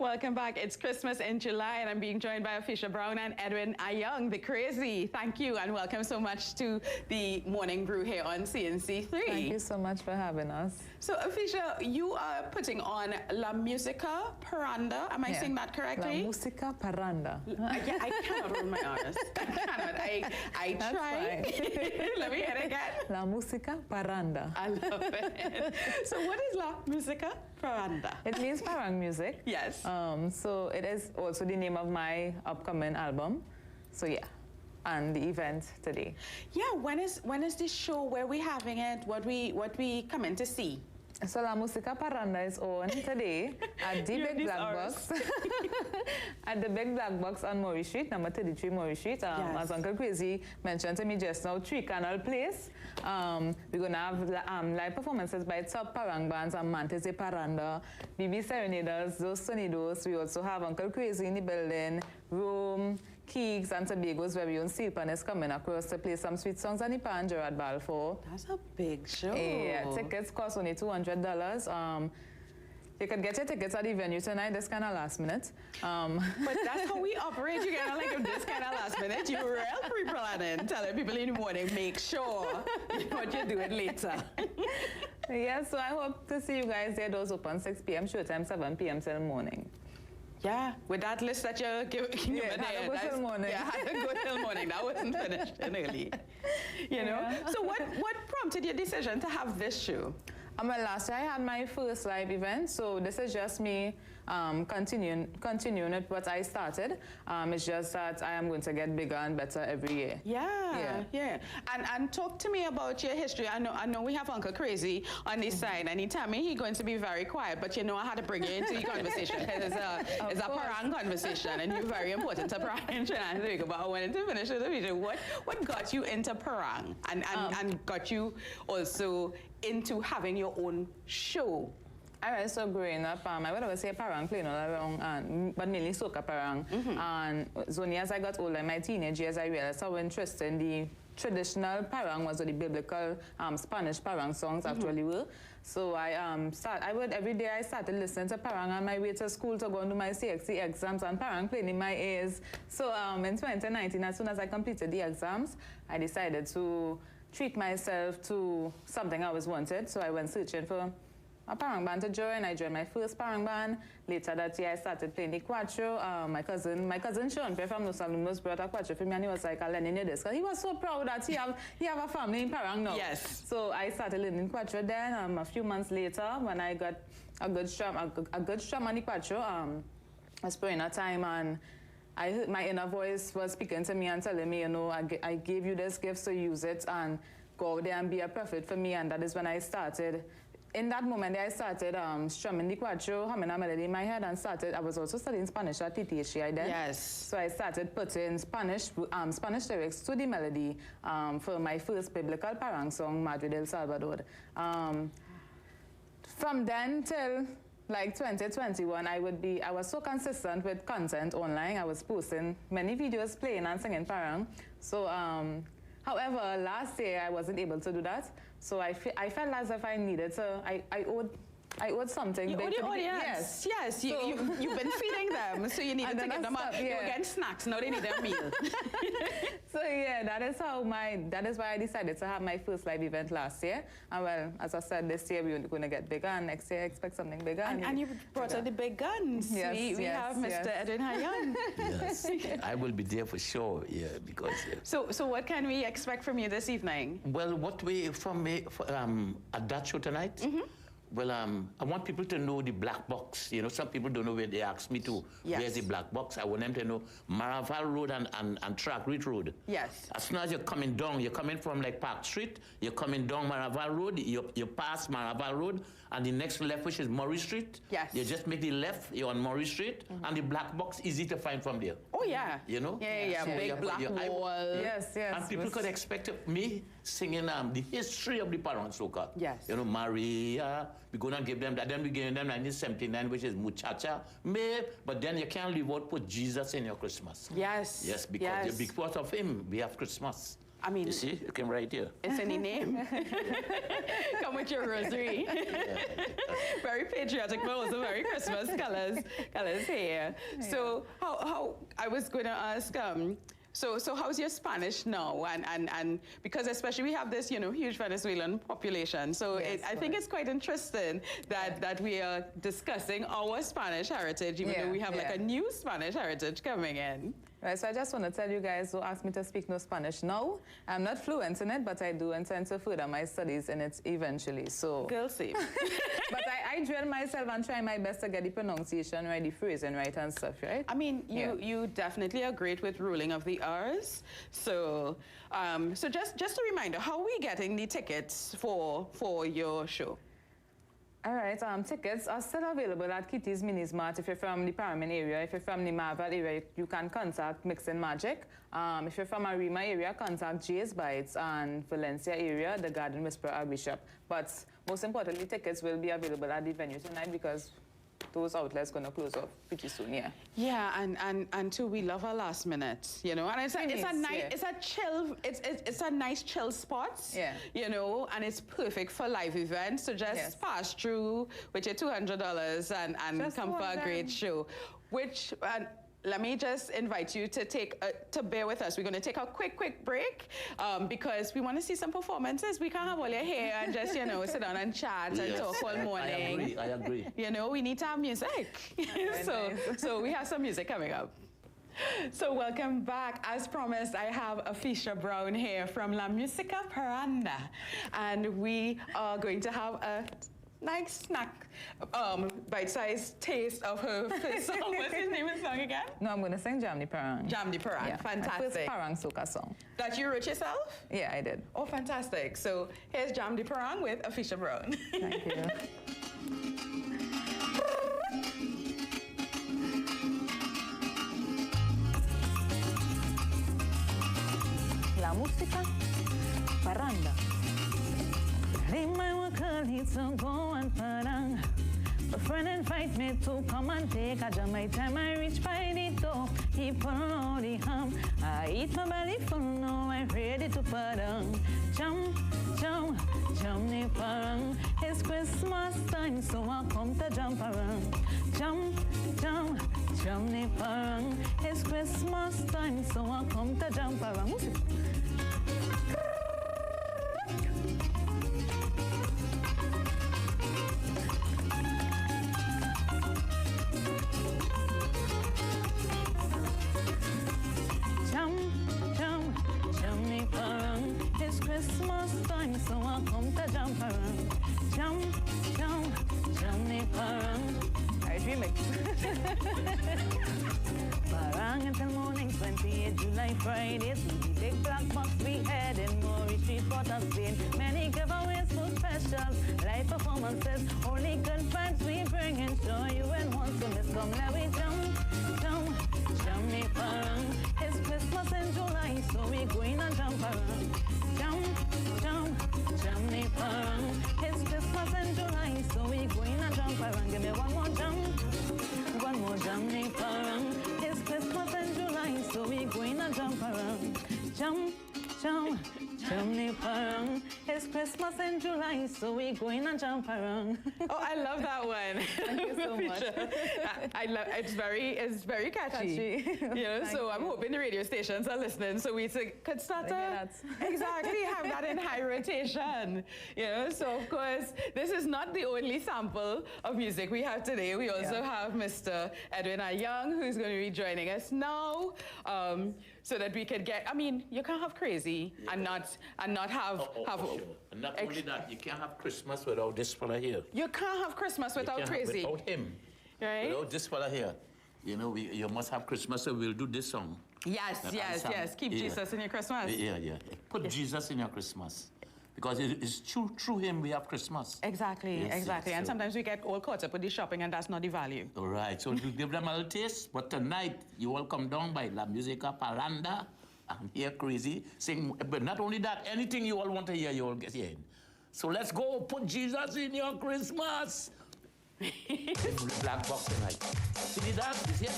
Welcome back. It's Christmas in July, and I'm being joined by Afeisha Brown and Edwin Ayung, the crazy. Thank you, and welcome so much to the Morning Brew here on CNC3. Thank you so much for having us. So, Afeisha, you are putting on La Musica Paranda. Am I saying that correctly? La Musica Paranda. Yeah, I cannot roll my R's. I cannot. I try. Let me get it again. La Musica Paranda. I love it. So, what is La Musica Paranda? It means parang music. Yes. So it is also the name of my upcoming album. So yeah, and the event today. Yeah, when is this show? Where we having it? What we coming to see? So La Musica Paranda is on today at the Big Black Box. At the Big Black Box on Murray Street, number 33 Murray Street. Yes. As Uncle Crazy mentioned to me just now, 3 Canal Place. We're going to have live performances by top parang bands and Mantis de Paranda, BB Serenaders, Dos Sonidos. We also have Uncle Crazy in the building, Rome, Keeks and Tobago's very own Silpan is coming across to play some sweet songs and the pan Gerard Balfour. That's a big show. Yeah, tickets cost only $200. You could get your tickets at the venue tonight, this kind of last minute. But that's how we operate. You kind of like this kind of last minute. You're real pre-planning, telling people in the morning, make sure what you're doing later. Yeah, so I hope to see you guys there. Those open 6 p.m. showtime, 7 p.m. till morning. Yeah, with that list that you're giving yeah, had to go till morning. Yeah, had to go till morning. That wasn't finished early. You know? Yeah. So what prompted your decision to have this show? Well, last year I had my first live event, so this is just me continuing with what I started. It's just that I am going to get bigger and better every year. Yeah. And talk to me about your history. I know we have Uncle Crazy on this side, and he tell me he's going to be very quiet, but you know I had to bring you into the conversation because it's a parang conversation, and you're very important to parang and Trinidad. But I wanted to finish with the video. What got you into parang and got you also into having your own show? Alright, so growing up, I would always say parang playing all around, but mainly soca parang. And so as I got older, in my teenage years, I realized how interesting the traditional parang was, or the biblical Spanish parang songs actually were. So every day I started listening to parang on my way to school to go and do my CXC exams, and parang playing in my ears. So in 2019, as soon as I completed the exams, I decided to treat myself to something I always wanted. So I went searching for a parang band to join. I joined my first parang band. Later that year, I started playing the quattro. My cousin Sean from Los Alumnos brought a quattro for me, and he was like, "I'm learning this." He was so proud that he have a family in parang now. Yes. So I started learning quattro then. A few months later, when I got a good strum on the quattro, I was playing a time, and I heard my inner voice was speaking to me and telling me, you know, I gave you this gift, so use it and go out there and be a prophet for me. And that is when I started. In that moment, I started strumming the quattro, humming a melody in my head, and I was also studying Spanish at TTHI then. Yes. So I started putting Spanish lyrics to the melody for my first biblical parang song, Madre del Salvador. From then till like 2021, I was so consistent with content online. I was posting many videos playing and singing parang. So, however, last year I wasn't able to do that. So I felt as if I needed to, I owed something. You owed the audience. Yes. You've been feeding them, so you needed to get them up. You were getting snacks, now they need a meal. So yeah, that is why I decided to have my first live event last year. And well, as I said, this year we're going to get bigger, and next year I expect something bigger. And you brought out the big guns. Yes, we have Mr. Edwin Ayung. Yes, I will be there for sure. Yeah, because. So what can we expect from you this evening? Well, what we from me at that show tonight. Well, I want people to know the black box. You know, some people don't know where they ask me to. Where's the black box? I want them to know Maraval Road and Track Reach Road. Yes. As soon as you're coming down, you're coming from like Park Street, you're coming down Maraval Road, you pass Maraval Road, and the next left, which is Murray Street. Yes. You just make the left, you're on Murray Street, and the black box, easy to find from there. Oh, yeah. You know? Yeah. So big black wall. Yes. And people could expect me singing the history of the parang soca. Yes. You know, Maria, we're going to give them that. Then we give them 1979, which is Muchacha. But then you can't leave out put Jesus in your Christmas. Yes. Yes, because of him, we have Christmas. I mean, You see, you came right here. it's in the name. Come with your rosary. Very patriotic, but also very Christmas colors here. Yeah. So how I was going to ask, so how's your Spanish now? And because especially we have this, huge Venezuelan population. So yes, I think it's quite interesting that we are discussing our Spanish heritage, even though we have like a new Spanish heritage coming in. Right, so I just want to tell you guys who asked me to speak no Spanish now. I'm not fluent in it, but I do intend to further my studies in it eventually. So, Girl, same. But I drill myself and try my best to get the pronunciation right, the phrasing right and stuff, right? I mean, you definitely are great with ruling of the R's. So, so just a reminder, how are we getting the tickets for your show? All right, tickets are still available at Kitty's Minis Mart. If you're from the Paramin area, if you're from the Marvel area, you can contact Mix and Magic. If you're from Arima area, contact Jay's Bites, and Valencia area, the Garden Whisperer Bishop. But most importantly, tickets will be available at the venue tonight because those outlets going to close off pretty soon, yeah. Yeah, and too, we love our last minute, and it's a nice chill spot, and it's perfect for live events. So just pass through with your $200 and come for a great show, which. Let me just invite you to to bear with us. We're going to take a quick break because we want to see some performances. We can't have all your hair and just, sit down and chat and talk all morning. I agree. We need to have music. So we have some music coming up. So welcome back. As promised, I have Afeisha Brown here from La Música Parranda. And we are going to have a nice snack, bite-sized taste of her first song. What's his name and song again? No, I'm going to sing Jam the Parang. Jam the Parang, yeah, fantastic. My first Parang soca song. That you wrote yourself? Yeah, I did. Oh, fantastic. So here's Jam the Parang with Afeisha Brown. Thank you. La Música Parranda. My work needs to go and parang. A friend invite me to come and take a jam. By time I reach by the door, he put on the ham. I eat my belly full, now I'm ready to parang. Jam, jam, jam the parang. It's Christmas time, so I come to jam parang. Jam, jam, jam the parang. It's Christmas time, so I come to jam parang. Christmas time, so I come to jump around. Jump, jump, jump me parang. I remix. Parang until morning, 28 July, Friday. To the big black box we had in Murray Street, Port of Spain. Many giveaways, food specials, live performances. Only good vibes we bring and show you and want to miss. Come let we jump, jump, jump me parang. It's Christmas in July, so we going and jump around. Jump, jump, jump me parang. It's Christmas in July, so we going and jump around. Give me one more jump me parang. It's Christmas in July, so we going and jump around. Jump, jump, jump me parang. It's Christmas in July, so we going and jump around. Oh, I love that one. Thank you so much. I love it's very catchy. So I'm hoping the radio stations are listening, so we could start to exactly have that in high rotation. So of course this is not the only sample of music we have today. We also have Mr. Edwin Young, who's going to be joining us now. So that we could get, I mean, you can't have crazy and not have sure. And not only that, you can't have Christmas without this fella here. You can't have Christmas without crazy. Without him. Right? Without this fella here. You must have Christmas, so we'll do this song. Yes. Keep Jesus in your Christmas. Yeah. Put Jesus in your Christmas. Because it's through him we have Christmas. Exactly. And sometimes we get all caught up with the shopping, and that's not the value. All right, so we'll give them a little taste. But tonight, you all come down by La Música Parranda and hear crazy sing. But not only that, anything you all want to hear, you all get here. So let's go. Put Jesus in your Christmas. Black box tonight. See that? Is here.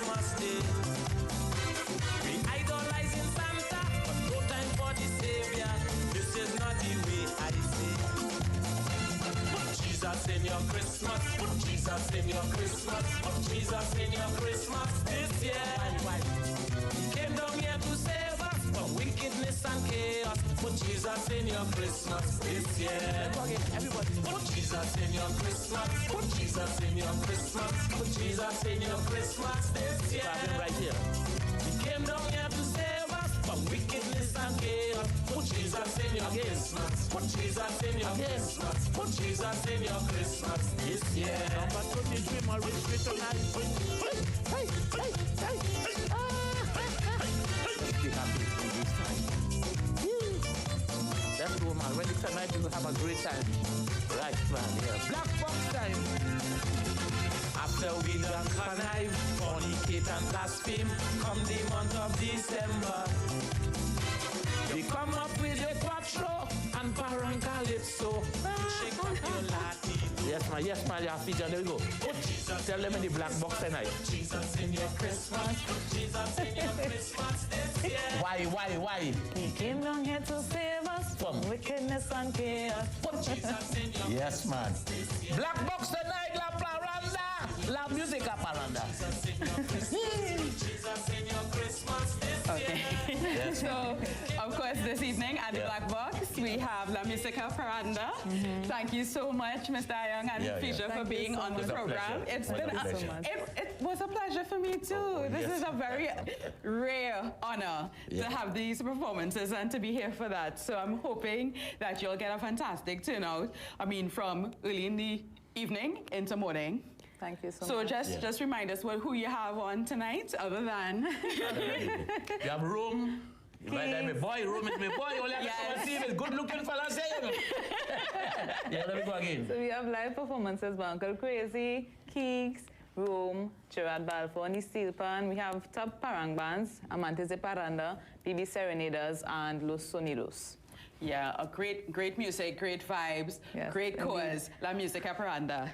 Christmas Day. We idolizing Santa, but no time for the Savior. This is not the way I say. Put Jesus in your Christmas. Put Jesus in your Christmas. Put Jesus in your Christmas this year. He came down here to save us from wickedness and chaos. Put Jesus in your Christmas this year. Everybody, put Jesus in your Christmas. Put Jesus in your Christmas. Put Jesus in your Christmas this year. Right here. He came down here to save us from wickedness and chaos. Put Jesus in your Christmas. Put Jesus in your Christmas. Put Jesus in your Christmas this year. Number 23, my rich tonight. Hey. Be happy in this time. Let's go, man. Ready tonight, you will have a great time. Right, man. Yeah. Black box time. After we done connive, fornicate and blaspheme, come the month of December. We come up with a quattro and parancalypso. Shake up your latte. Yes, man. Afeisha, there we go. Tell them in the black box tonight. Jesus in your Christmas. Jesus in your Christmas this year. Why? He came down here to save us from wickedness and chaos. Put Jesus in your Yes, man. Black box tonight, la paranda. La musica paranda. Jesus in your Christmas this Okay. Yes. So, of course, this evening at the Black Box, we have La Musica Paranda. Thank you so much, Mr. Young and Afeisha, for being on the program. It's been it was a pleasure for me too. This is a very rare honor to have these performances and to be here for that. So I'm hoping that you'll get a fantastic turnout. I mean, from early in the evening into morning. Thank you so So much. just remind us who you have on tonight, other than You have room. My boy, room is my boy. Only I can see him. Good looking fella. Say him. Yeah, let me go again. So we have live performances by Uncle Crazy, Keeks, Rome, Gerard Balfour, and the Steel Pan. We have top parang bands, Amantes de Paranda, BB Serenaders, and Los Sonidos. yeah, a great music, great vibes, Yes, great indeed. cause, La Musica Paranda.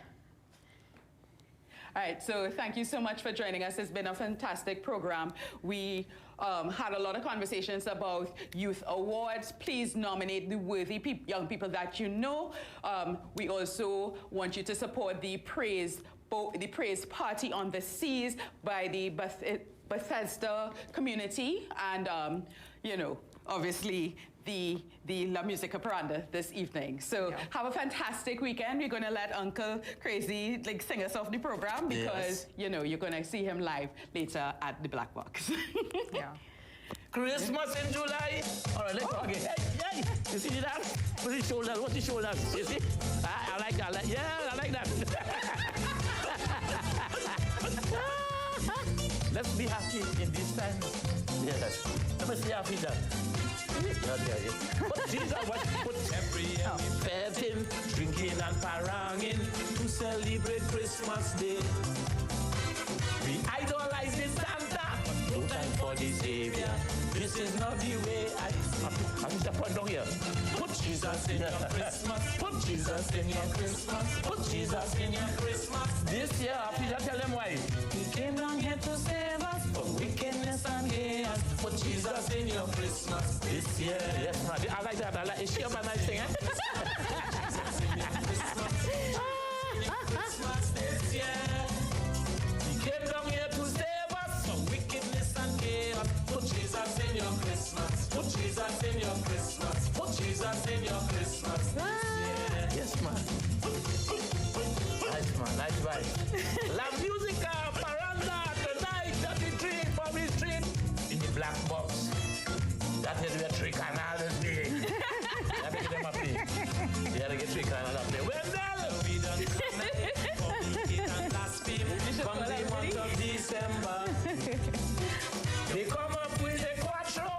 All right, so thank you so much for joining us. It's been a fantastic program. We had a lot of conversations about youth awards. Please nominate the worthy young people that you know. We also want you to support the Praise Party on the Seas by the Bethesda community, and obviously the La Musica Paranda this evening. So have a fantastic weekend. We're going to let Uncle Crazy sing us off the program because you're going to see him live later at the Black Box. Christmas in July. All right, let's go again. Hey. You see that? Put his shoulders. What's his shoulders? You see? I like that. I like that. Let's be happy in this time. Yes. Let me see Afeisha. But Jesus was put every year feting, drinking and paranging to celebrate Christmas Day. We idolizing Santa, but no time for the Savior. This is not the way I Put down here. Put Jesus in your Christmas. Put Jesus in your Christmas. Put Jesus in your Christmas. This year, Afeisha, tell them why. He came down here to save us from wickedness and chaos. Put Jesus in your Christmas this year. Yes, man. I like that. Is she a nice thing, eh? Jesus in your Christmas. Christmas this year. He came down here to save us from wickedness and chaos. Put Jesus in your Christmas. Put Jesus in your Christmas. Put Jesus in your Christmas this year. Yes, man. Nice, man. Nice vibe. La Musica Paranda tonight, 33 Public Street in the Black Box. That is where Trick and all is big. You have to get them up there. You have to get Trick and all up there. Wendell! We done fornicate and blaspheme. Come the month of December. They come up with a quattro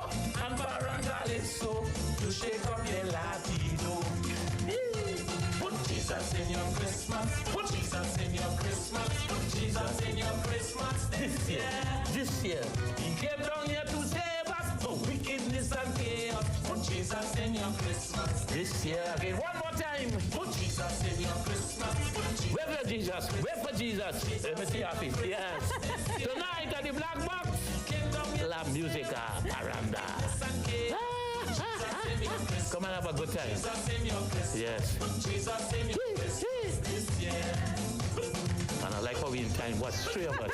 And parancalypso to shake up your latido. Put Jesus in your Christmas. Put Jesus in your Christmas. Put Jesus in your Christmas this year. This year. He came down here to save us from wickedness and chaos. Put Jesus in your Christmas. This year again. One more time. Put Jesus in your Christmas. Put Jesus. Wait for Jesus. Wait for Jesus. Let me see happy. Yes. Tonight at the Black Box, La Musica Paranda. Come and have a good time. Yes. And I like how we in time, what, 3 of us.